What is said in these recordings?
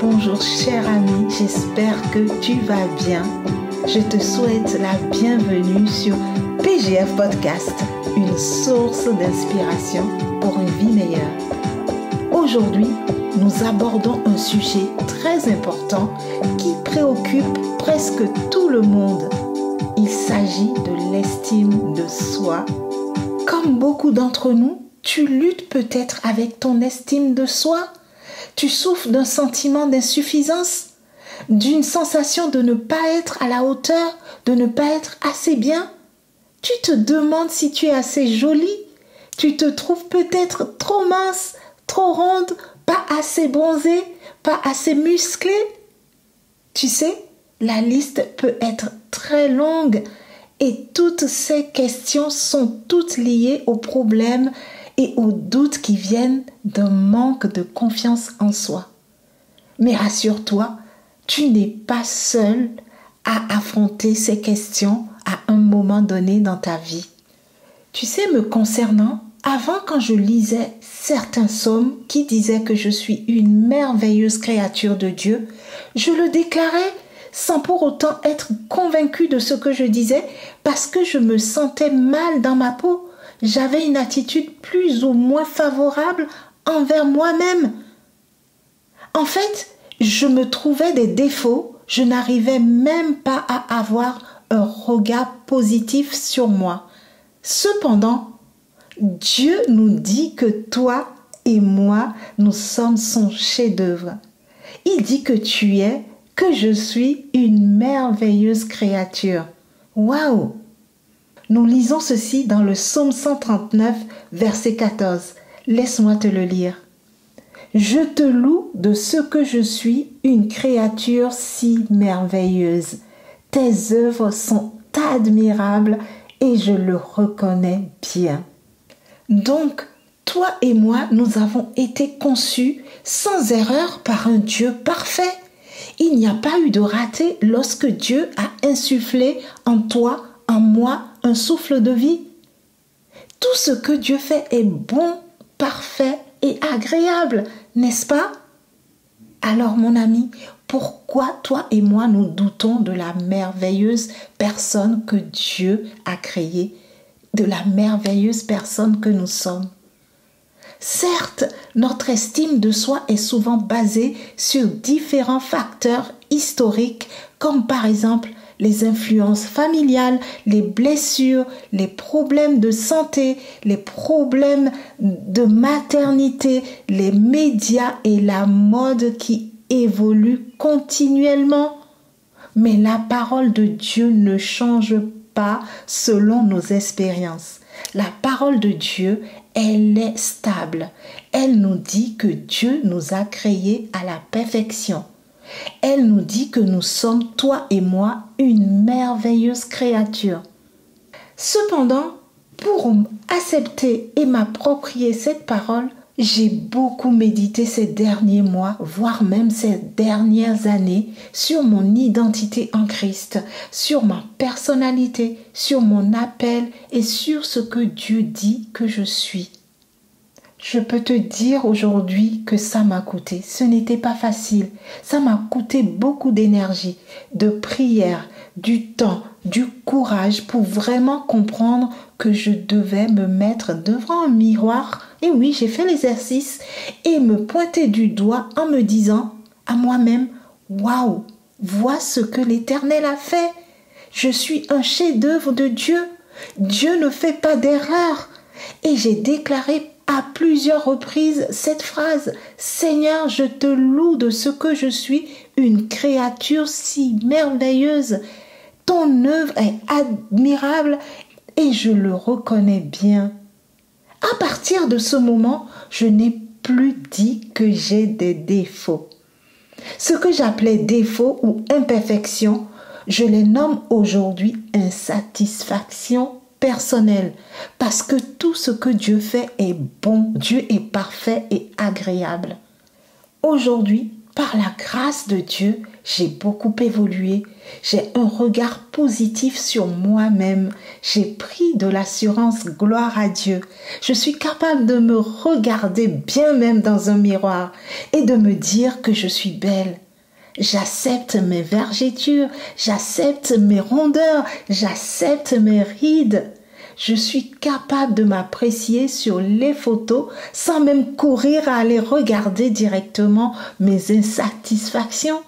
Bonjour, cher ami, j'espère que tu vas bien. Je te souhaite la bienvenue sur PGF Podcast, une source d'inspiration pour une vie meilleure. Aujourd'hui, nous abordons un sujet très important qui préoccupe presque tout le monde. Il s'agit de l'estime de soi. Comme beaucoup d'entre nous, tu luttes peut-être avec ton estime de soi. Tu souffres d'un sentiment d'insuffisance, d'une sensation de ne pas être à la hauteur, de ne pas être assez bien. Tu te demandes si tu es assez jolie. Tu te trouves peut-être trop mince, trop ronde, pas assez bronzée, pas assez musclée. Tu sais, la liste peut être très longue et toutes ces questions sont toutes liées aux problèmes et aux doutes qui viennent d'un manque de confiance en soi. Mais rassure-toi, tu n'es pas seul à affronter ces questions à un moment donné dans ta vie. Tu sais, me concernant, avant quand je lisais certains psaumes qui disaient que je suis une merveilleuse créature de Dieu, je le déclarais sans pour autant être convaincue de ce que je disais parce que je me sentais mal dans ma peau. J'avais une attitude plus ou moins favorable envers moi-même. En fait, je me trouvais des défauts, je n'arrivais même pas à avoir un regard positif sur moi. Cependant, Dieu nous dit que toi et moi, nous sommes son chef-d'œuvre. Il dit que tu es, que je suis une merveilleuse créature. Waouh! Nous lisons ceci dans le psaume 139, verset 14. Laisse-moi te le lire. Je te loue de ce que je suis, une créature si merveilleuse. Tes œuvres sont admirables et je le reconnais bien. Donc, toi et moi, nous avons été conçus sans erreur par un Dieu parfait. Il n'y a pas eu de raté lorsque Dieu a insufflé en toi, en moi, un souffle de vie. Tout ce que Dieu fait est bon, parfait et agréable, n'est-ce pas? Alors mon ami, pourquoi toi et moi nous doutons de la merveilleuse personne que Dieu a créée, de la merveilleuse personne que nous sommes? Certes, notre estime de soi est souvent basée sur différents facteurs historiques, comme par exemple les influences familiales, les blessures, les problèmes de santé, les problèmes de maternité, les médias et la mode qui évoluent continuellement. Mais la parole de Dieu ne change pas selon nos expériences. La parole de Dieu, elle est stable. Elle nous dit que Dieu nous a créés à la perfection. Elle nous dit que nous sommes, toi et moi, une merveilleuse créature. Cependant, pour accepter et m'approprier cette parole, j'ai beaucoup médité ces derniers mois, voire même ces dernières années, sur mon identité en Christ, sur ma personnalité, sur mon appel et sur ce que Dieu dit que je suis. Je peux te dire aujourd'hui que ça m'a coûté. Ce n'était pas facile. Ça m'a coûté beaucoup d'énergie, de prière, du temps, du courage pour vraiment comprendre que je devais me mettre devant un miroir. Et oui, j'ai fait l'exercice et me pointer du doigt en me disant à moi-même, waouh, vois ce que l'Éternel a fait. Je suis un chef-d'œuvre de Dieu. Dieu ne fait pas d'erreur. Et j'ai déclaré à plusieurs reprises cette phrase, Seigneur, je te loue de ce que je suis, une créature si merveilleuse. Ton œuvre est admirable et je le reconnais bien. À partir de ce moment, je n'ai plus dit que j'ai des défauts. Ce que j'appelais défauts ou imperfections, je les nomme aujourd'hui insatisfaction personnelle, parce que tout ce que Dieu fait est bon, Dieu est parfait et agréable. Aujourd'hui, par la grâce de Dieu, j'ai beaucoup évolué. J'ai un regard positif sur moi-même. J'ai pris de l'assurance, gloire à Dieu. Je suis capable de me regarder bien même dans un miroir et de me dire que je suis belle. J'accepte mes vergetures, j'accepte mes rondeurs, j'accepte mes rides. Je suis capable de m'apprécier sur les photos sans même courir à aller regarder directement mes insatisfactions.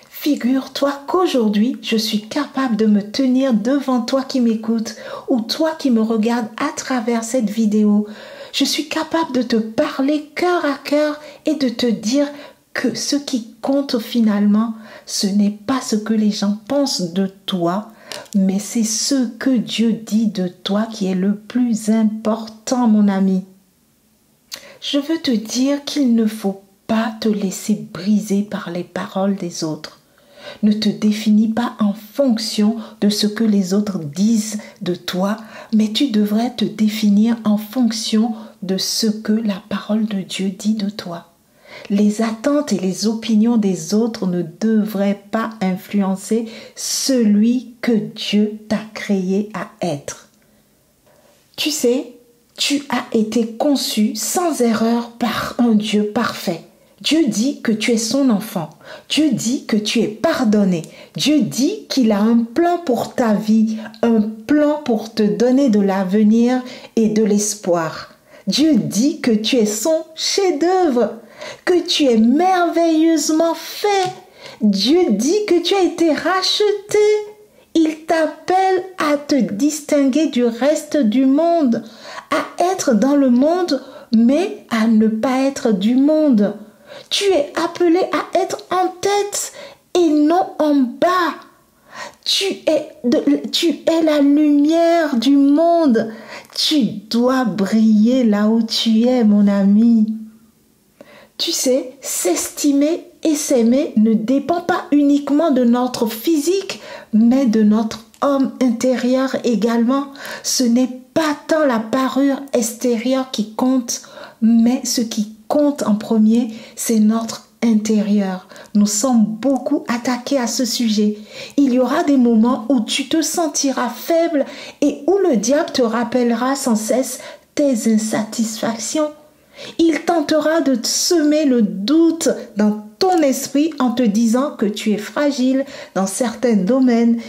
Figure-toi qu'aujourd'hui, je suis capable de me tenir devant toi qui m'écoutes ou toi qui me regardes à travers cette vidéo. Je suis capable de te parler cœur à cœur et de te dire que ce qui compte finalement, ce n'est pas ce que les gens pensent de toi, mais c'est ce que Dieu dit de toi qui est le plus important, mon ami. Je veux te dire qu'il ne faut pas te laisser briser par les paroles des autres. Ne te définis pas en fonction de ce que les autres disent de toi, mais tu devrais te définir en fonction de ce que la parole de Dieu dit de toi. Les attentes et les opinions des autres ne devraient pas influencer celui que Dieu t'a créé à être. Tu sais, tu as été conçu sans erreur par un Dieu parfait. Dieu dit que tu es son enfant. Dieu dit que tu es pardonné. Dieu dit qu'il a un plan pour ta vie, un plan pour te donner de l'avenir et de l'espoir. Dieu dit que tu es son chef-d'œuvre, que tu es merveilleusement fait. Dieu dit que tu as été racheté. Il t'appelle à te distinguer du reste du monde, à être dans le monde, mais à ne pas être du monde. Tu es appelé à être en tête et non en bas. Tu es la lumière du monde. Tu dois briller là où tu es, mon ami. Tu sais, s'estimer et s'aimer ne dépend pas uniquement de notre physique, mais de notre homme intérieur également. Ce n'est pas tant la parure extérieure qui compte, mais ce qui compte en premier, c'est notre intérieur. Nous sommes beaucoup attaqués à ce sujet. Il y aura des moments où tu te sentiras faible et où le diable te rappellera sans cesse tes insatisfactions. Il tentera de te semer le doute dans ton esprit en te disant que tu es fragile dans certains domaines.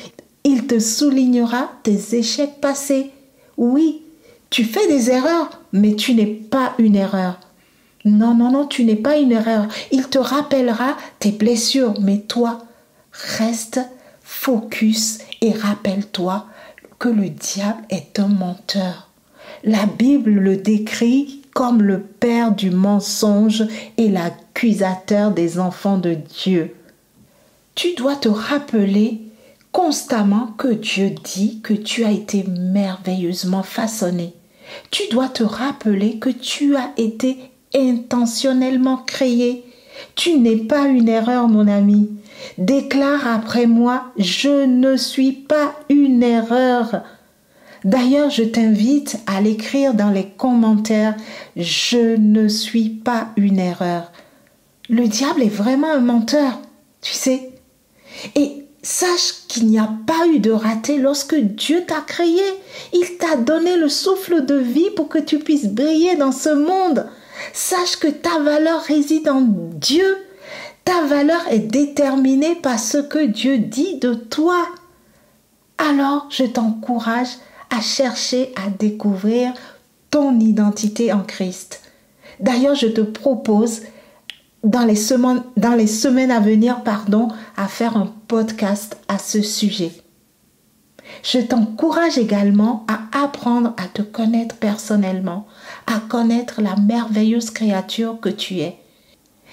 Il te soulignera tes échecs passés. Oui, tu fais des erreurs, mais tu n'es pas une erreur. Non, tu n'es pas une erreur. Il te rappellera tes blessures, mais toi, reste focus et rappelle-toi que le diable est un menteur. La Bible le décrit comme le père du mensonge et l'accusateur des enfants de Dieu. Tu dois te rappeler constamment que Dieu dit que tu as été merveilleusement façonné. Tu dois te rappeler que tu as été intentionnellement créé. Tu n'es pas une erreur, mon ami. Déclare après moi, je ne suis pas une erreur. D'ailleurs, je t'invite à l'écrire dans les commentaires, je ne suis pas une erreur. Le diable est vraiment un menteur, tu sais. Et sache qu'il n'y a pas eu de raté lorsque Dieu t'a créé. Il t'a donné le souffle de vie pour que tu puisses briller dans ce monde. Sache que ta valeur réside en Dieu. Ta valeur est déterminée par ce que Dieu dit de toi. Alors, je t'encourage à chercher à découvrir ton identité en Christ. D'ailleurs, je te propose dans les semaines à venir, à faire un podcast à ce sujet. Je t'encourage également à apprendre à te connaître personnellement, à connaître la merveilleuse créature que tu es.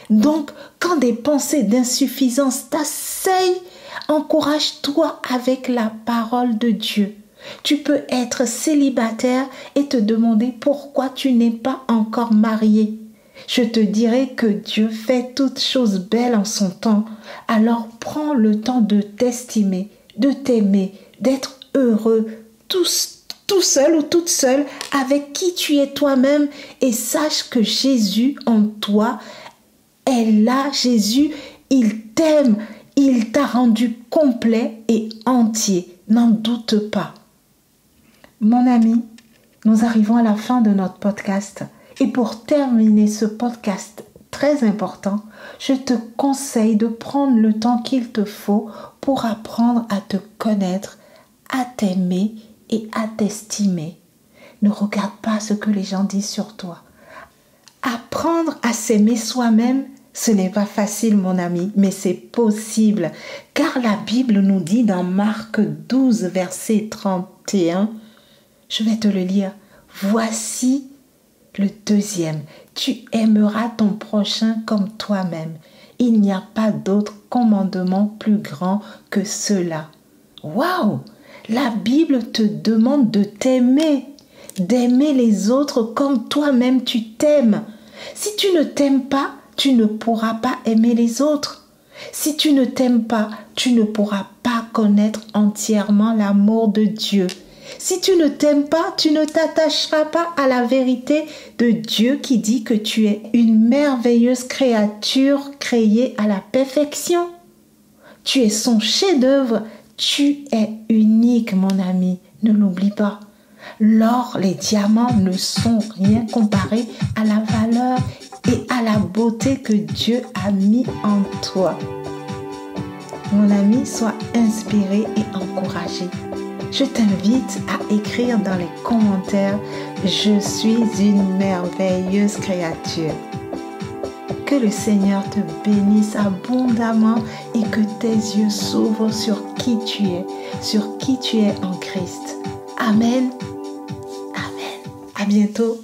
Donc, quand des pensées d'insuffisance t'assaillent, encourage-toi avec la parole de Dieu. Tu peux être célibataire et te demander pourquoi tu n'es pas encore marié. Je te dirai que Dieu fait toutes choses belles en son temps. Alors prends le temps de t'estimer, de t'aimer, d'être heureux, tout seul ou toute seule avec qui tu es toi-même et sache que Jésus en toi est là. Jésus, Il t'aime, il t'a rendu complet et entier. N'en doute pas. Mon ami, nous arrivons à la fin de notre podcast. Et pour terminer ce podcast très important, je te conseille de prendre le temps qu'il te faut pour apprendre à te connaître, à t'aimer et à t'estimer. Ne regarde pas ce que les gens disent sur toi. Apprendre à s'aimer soi-même, ce n'est pas facile, mon ami, mais c'est possible. Car la Bible nous dit dans Marc 12, verset 31, je vais te le lire. Voici le deuxième. Tu aimeras ton prochain comme toi-même. Il n'y a pas d'autre commandement plus grand que cela. Waouh! La Bible te demande de t'aimer, d'aimer les autres comme toi-même tu t'aimes. Si tu ne t'aimes pas, tu ne pourras pas aimer les autres. Si tu ne t'aimes pas, tu ne pourras pas connaître entièrement l'amour de Dieu. Si tu ne t'aimes pas, tu ne t'attacheras pas à la vérité de Dieu qui dit que tu es une merveilleuse créature créée à la perfection. Tu es son chef-d'œuvre. Tu es unique, mon ami. Ne l'oublie pas. L'or, les diamants ne sont rien comparés à la valeur et à la beauté que Dieu a mis en toi. Mon ami, sois inspiré et encouragé. Je t'invite à écrire dans les commentaires « Je suis une merveilleuse créature ». Que le Seigneur te bénisse abondamment et que tes yeux s'ouvrent sur qui tu es en Christ. Amen. Amen. À bientôt.